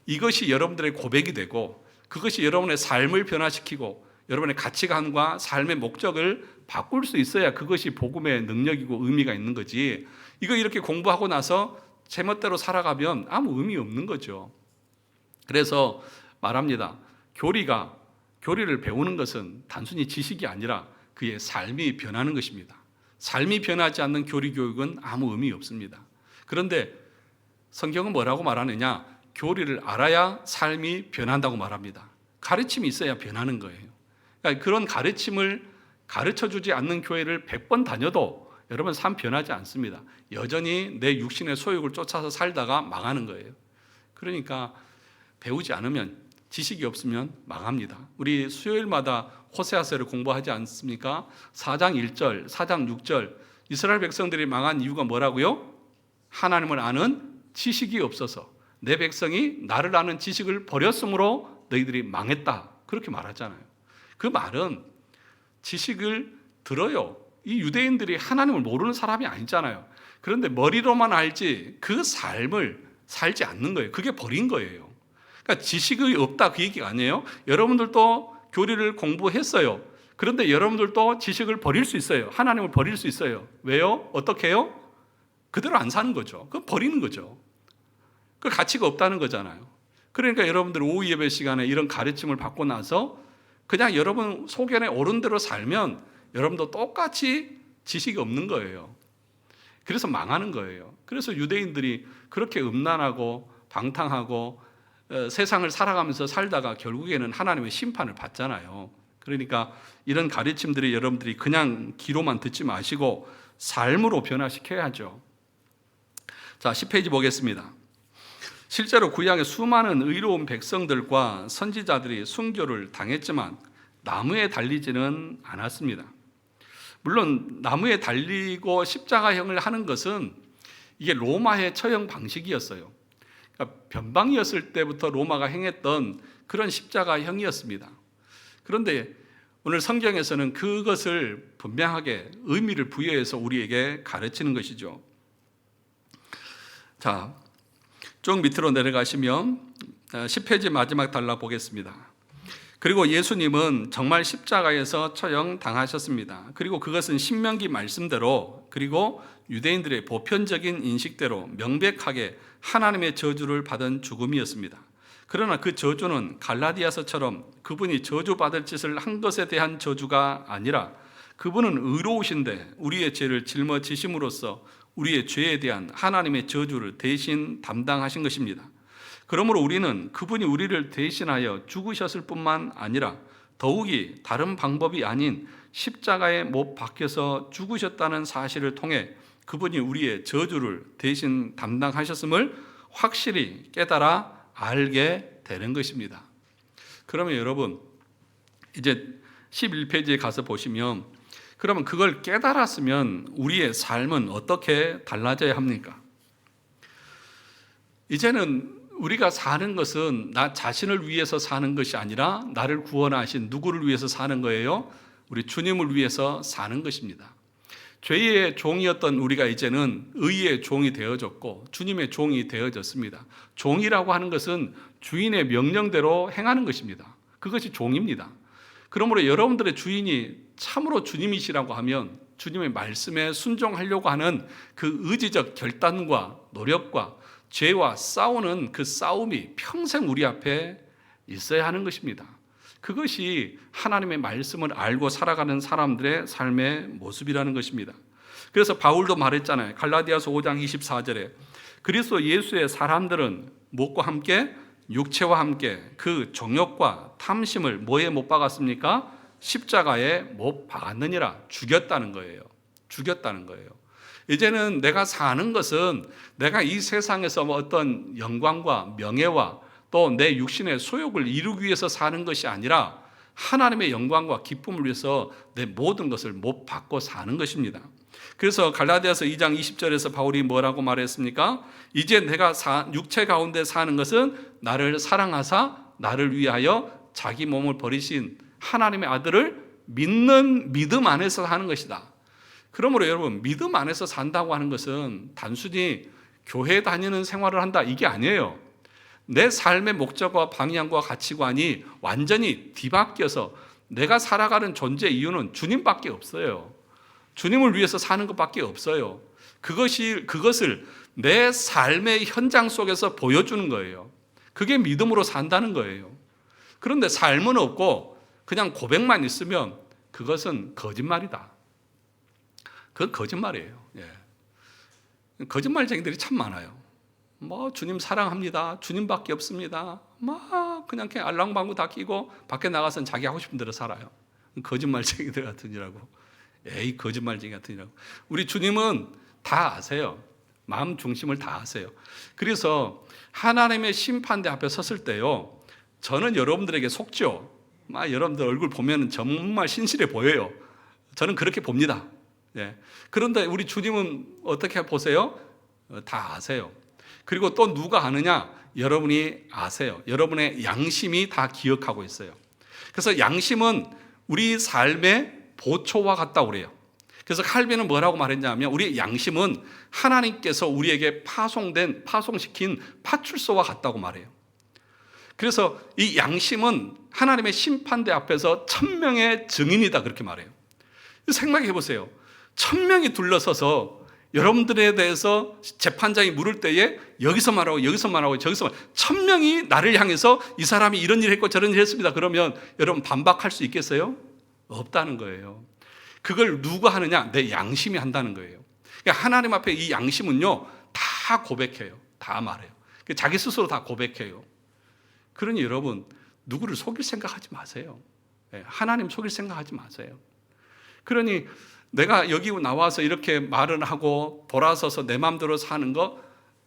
이것이 여러분들의 고백이 되고 그것이 여러분의 삶을 변화시키고 여러분의 가치관과 삶의 목적을 바꿀 수 있어야 그것이 복음의 능력이고 의미가 있는 거지. 이거 이렇게 공부하고 나서 제멋대로 살아가면 아무 의미 없는 거죠. 그래서 말합니다. 교리를 배우는 것은 단순히 지식이 아니라 그의 삶이 변하는 것입니다. 삶이 변하지 않는 교리 교육은 아무 의미 없습니다. 그런데 성경은 뭐라고 말하느냐? 교리를 알아야 삶이 변한다고 말합니다. 가르침이 있어야 변하는 거예요. 그러니까 그런 가르침을 가르쳐주지 않는 교회를 100번 다녀도 여러분 삶 변하지 않습니다. 여전히 내 육신의 소욕을 쫓아서 살다가 망하는 거예요. 그러니까 배우지 않으면, 지식이 없으면 망합니다. 우리 수요일마다 호세아서를 공부하지 않습니까? 4장 1절, 4장 6절 이스라엘 백성들이 망한 이유가 뭐라고요? 하나님을 아는 지식이 없어서 내 백성이 나를 아는 지식을 버렸으므로 너희들이 망했다. 그렇게 말하잖아요. 그 말은 지식을 들어요. 이 유대인들이 하나님을 모르는 사람이 아니잖아요. 그런데 머리로만 알지 그 삶을 살지 않는 거예요. 그게 버린 거예요. 그러니까 지식이 없다 그 얘기가 아니에요. 여러분들도 교리를 공부했어요. 그런데 여러분들도 지식을 버릴 수 있어요. 하나님을 버릴 수 있어요. 왜요? 어떻게 해요? 그대로 안 사는 거죠. 그건 버리는 거죠. 그 가치가 없다는 거잖아요. 그러니까 여러분들 오후 예배 시간에 이런 가르침을 받고 나서 그냥 여러분 소견에 옳은 대로 살면 여러분도 똑같이 지식이 없는 거예요. 그래서 망하는 거예요. 그래서 유대인들이 그렇게 음란하고 방탕하고 세상을 살아가면서 살다가 결국에는 하나님의 심판을 받잖아요. 그러니까 이런 가르침들이 여러분들이 그냥 귀로만 듣지 마시고 삶으로 변화시켜야죠. 자, 10페이지 보겠습니다. 실제로 구약의 수많은 의로운 백성들과 선지자들이 순교를 당했지만 나무에 달리지는 않았습니다. 물론 나무에 달리고 십자가형을 하는 것은 이게 로마의 처형 방식이었어요. 그러니까 변방이었을 때부터 로마가 행했던 그런 십자가형이었습니다. 그런데 오늘 성경에서는 그것을 분명하게 의미를 부여해서 우리에게 가르치는 것이죠. 자, 쭉 밑으로 내려가시면 10페이지 마지막 단락 보겠습니다. 그리고 예수님은 정말 십자가에서 처형 당하셨습니다. 그리고 그것은 신명기 말씀대로 그리고 유대인들의 보편적인 인식대로 명백하게 하나님의 저주를 받은 죽음이었습니다. 그러나 그 저주는 갈라디아서처럼 그분이 저주받을 짓을 한 것에 대한 저주가 아니라 그분은 의로우신데 우리의 죄를 짊어지심으로써 우리의 죄에 대한 하나님의 저주를 대신 담당하신 것입니다. 그러므로 우리는 그분이 우리를 대신하여 죽으셨을 뿐만 아니라 더욱이 다른 방법이 아닌 십자가에 못 박혀서 죽으셨다는 사실을 통해 그분이 우리의 저주를 대신 담당하셨음을 확실히 깨달아 알게 되는 것입니다. 그러면 여러분 이제 11페이지에 가서 보시면 그러면 그걸 깨달았으면 우리의 삶은 어떻게 달라져야 합니까? 이제는 우리가 사는 것은 나 자신을 위해서 사는 것이 아니라 나를 구원하신 누구를 위해서 사는 거예요? 우리 주님을 위해서 사는 것입니다. 죄의 종이었던 우리가 이제는 의의 종이 되어졌고 주님의 종이 되어졌습니다. 종이라고 하는 것은 주인의 명령대로 행하는 것입니다. 그것이 종입니다. 그러므로 여러분들의 주인이 참으로 주님이시라고 하면 주님의 말씀에 순종하려고 하는 그 의지적 결단과 노력과 죄와 싸우는 그 싸움이 평생 우리 앞에 있어야 하는 것입니다. 그것이 하나님의 말씀을 알고 살아가는 사람들의 삶의 모습이라는 것입니다. 그래서 바울도 말했잖아요. 갈라디아서 5장 24절에 그리스도 예수의 사람들은 무엇과 함께? 육체와 함께 그 정욕과 탐심을 뭐에 못 박았습니까? 십자가에 못 박았느니라. 죽였다는 거예요. 죽였다는 거예요. 이제는 내가 사는 것은 내가 이 세상에서 어떤 영광과 명예와 또 내 육신의 소욕을 이루기 위해서 사는 것이 아니라 하나님의 영광과 기쁨을 위해서 내 모든 것을 못 받고 사는 것입니다. 그래서 갈라디아서 2장 20절에서 바울이 뭐라고 말했습니까? 이제 내가 육체 가운데 사는 것은 나를 사랑하사 나를 위하여 자기 몸을 버리신 하나님의 아들을 믿는 믿음 안에서 사는 것이다. 그러므로 여러분 믿음 안에서 산다고 하는 것은 단순히 교회 다니는 생활을 한다 이게 아니에요. 내 삶의 목적과 방향과 가치관이 완전히 뒤바뀌어서 내가 살아가는 존재 이유는 주님밖에 없어요. 주님을 위해서 사는 것밖에 없어요. 그것을 내 삶의 현장 속에서 보여주는 거예요. 그게 믿음으로 산다는 거예요. 그런데 삶은 없고 그냥 고백만 있으면 그것은 거짓말이다. 그건 거짓말이에요. 예. 거짓말쟁이들이 참 많아요. 주님 사랑합니다. 주님밖에 없습니다. 그냥 알랑방구 다 끼고 밖에 나가서는 자기 하고 싶은 대로 살아요. 거짓말쟁이들 같으니라고. 에이 거짓말쟁이 같으니라고. 우리 주님은 다 아세요. 마음 중심을 다 아세요. 그래서 하나님의 심판대 앞에 섰을 때요. 저는 여러분들에게 속죠. 여러분들 얼굴 보면 정말 신실해 보여요. 저는 그렇게 봅니다. 예. 그런데 우리 주님은 어떻게 보세요? 다 아세요. 그리고 또 누가 아느냐? 여러분이 아세요. 여러분의 양심이 다 기억하고 있어요. 그래서 양심은 우리 삶의 보초와 같다고 그래요. 그래서 칼빈은 뭐라고 말했냐면 우리의 양심은 하나님께서 우리에게 파송시킨 파출소와 같다고 말해요. 그래서 이 양심은 하나님의 심판대 앞에서 천명의 증인이다 그렇게 말해요. 생각해 보세요. 천명이 둘러서서 여러분들에 대해서 재판장이 물을 때에 여기서 말하고 저기서 말하고 천명이 나를 향해서 이 사람이 이런 일을 했고 저런 일을 했습니다. 그러면 여러분 반박할 수 있겠어요? 없다는 거예요. 그걸 누가 하느냐? 내 양심이 한다는 거예요. 그러니까 하나님 앞에 이 양심은요 다 고백해요. 다 말해요. 자기 스스로 다 고백해요. 그러니 여러분 누구를 속일 생각하지 마세요. 하나님 속일 생각하지 마세요. 그러니 내가 여기 나와서 이렇게 말을 하고 돌아서서 내 마음대로 사는 거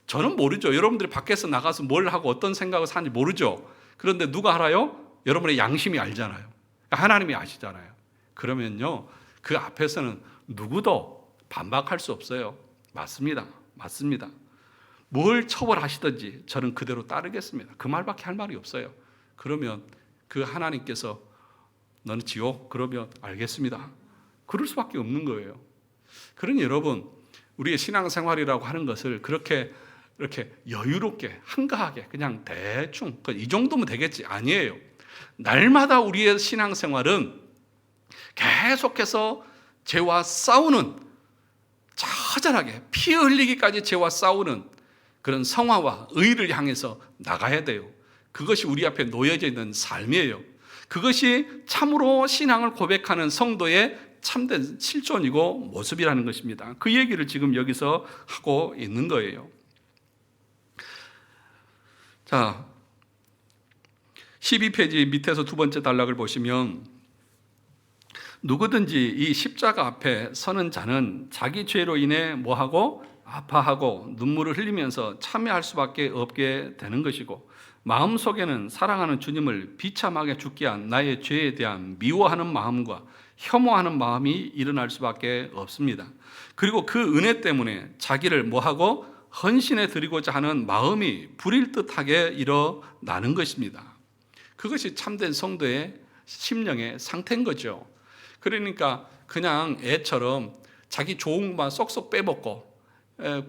저는 모르죠. 여러분들이 밖에서 나가서 뭘 하고 어떤 생각을 사는지 모르죠. 그런데 누가 알아요? 여러분의 양심이 알잖아요. 하나님이 아시잖아요. 그러면요 그 앞에서는 누구도 반박할 수 없어요. 맞습니다. 뭘 처벌하시든지 저는 그대로 따르겠습니다. 그 말밖에 할 말이 없어요. 그러면 그 하나님께서 너는 지옥? 그러면 알겠습니다. 그럴 수밖에 없는 거예요. 그러니 여러분 우리의 신앙생활이라고 하는 것을 그렇게 이렇게 여유롭게 한가하게 그냥 대충 이 정도면 되겠지 아니에요. 날마다 우리의 신앙생활은 계속해서 죄와 싸우는 처절하게 피 흘리기까지 죄와 싸우는 그런 성화와 의를 향해서 나가야 돼요. 그것이 우리 앞에 놓여져 있는 삶이에요. 그것이 참으로 신앙을 고백하는 성도의 참된 실존이고 모습이라는 것입니다. 그 얘기를 지금 여기서 하고 있는 거예요. 자, 12페이지 밑에서 두 번째 단락을 보시면 누구든지 이 십자가 앞에 서는 자는 자기 죄로 인해 뭐하고 아파하고 눈물을 흘리면서 참여할 수밖에 없게 되는 것이고 마음속에는 사랑하는 주님을 비참하게 죽게 한 나의 죄에 대한 미워하는 마음과 혐오하는 마음이 일어날 수밖에 없습니다. 그리고 그 은혜 때문에 자기를 뭐하고 헌신해 드리고자 하는 마음이 불일 듯하게 일어나는 것입니다. 그것이 참된 성도의 심령의 상태인 거죠. 그러니까 그냥 애처럼 자기 좋은 것만 쏙쏙 빼먹고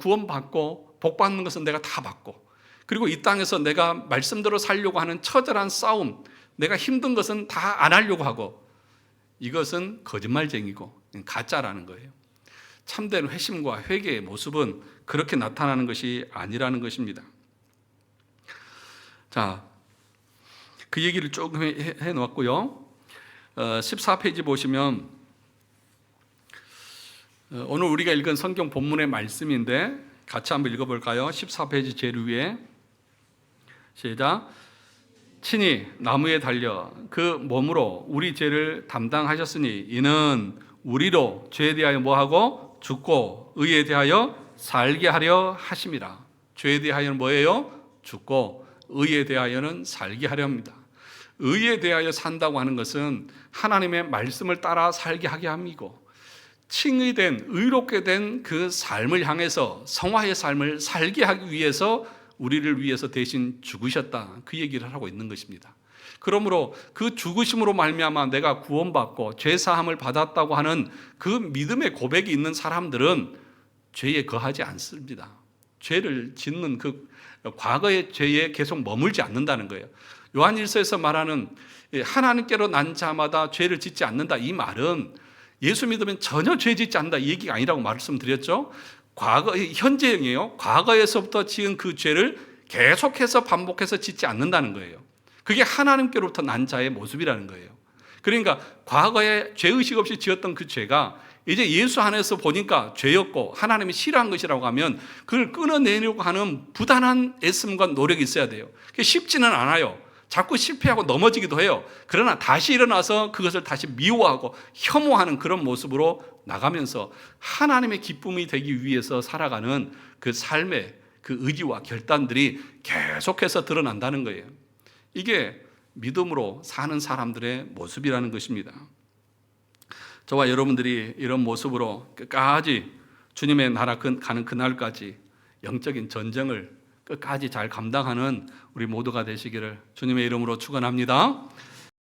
구원받고 복받는 것은 내가 다 받고 그리고 이 땅에서 내가 말씀대로 살려고 하는 처절한 싸움, 내가 힘든 것은 다 안 하려고 하고 이것은 거짓말쟁이고 가짜라는 거예요. 참된 회심과 회개의 모습은 그렇게 나타나는 것이 아니라는 것입니다. 자, 그 얘기를 조금 해놓았고요. 14페이지 보시면 오늘 우리가 읽은 성경 본문의 말씀인데 같이 한번 읽어볼까요? 14페이지 제일 위에 시작. 친히 나무에 달려 그 몸으로 우리 죄를 담당하셨으니 이는 우리로 죄에 대하여 뭐하고 죽고 의에 대하여 살게 하려 하심이라. 죄에 대하여는 뭐예요? 죽고 의에 대하여는 살게 하려 합니다. 의에 대하여 산다고 하는 것은 하나님의 말씀을 따라 살게 하게 함이고 칭의된 의롭게 된 그 삶을 향해서 성화의 삶을 살게 하기 위해서 우리를 위해서 대신 죽으셨다. 그 얘기를 하고 있는 것입니다. 그러므로 그 죽으심으로 말미암아 내가 구원받고 죄사함을 받았다고 하는 그 믿음의 고백이 있는 사람들은 죄에 거하지 않습니다. 죄를 짓는 그 과거의 죄에 계속 머물지 않는다는 거예요. 요한일서에서 말하는 하나님께로 난 자마다 죄를 짓지 않는다 이 말은 예수 믿으면 전혀 죄 짓지 않는다 이 얘기가 아니라고 말씀드렸죠. 현재형이에요. 과거에서부터 지은 그 죄를 계속해서 반복해서 짓지 않는다는 거예요. 그게 하나님께로부터 난 자의 모습이라는 거예요. 그러니까 과거에 죄의식 없이 지었던 그 죄가 이제 예수 안에서 보니까 죄였고 하나님이 싫어한 것이라고 하면 그걸 끊어내려고 하는 부단한 애씀과 노력이 있어야 돼요. 그게 쉽지는 않아요. 자꾸 실패하고 넘어지기도 해요. 그러나 다시 일어나서 그것을 다시 미워하고 혐오하는 그런 모습으로 나가면서 하나님의 기쁨이 되기 위해서 살아가는 그 삶의 그 의지와 결단들이 계속해서 드러난다는 거예요. 이게 믿음으로 사는 사람들의 모습이라는 것입니다. 저와 여러분들이 이런 모습으로 끝까지 주님의 나라 가는 그날까지 영적인 전쟁을 끝까지 잘 감당하는 우리 모두가 되시기를 주님의 이름으로 축원합니다.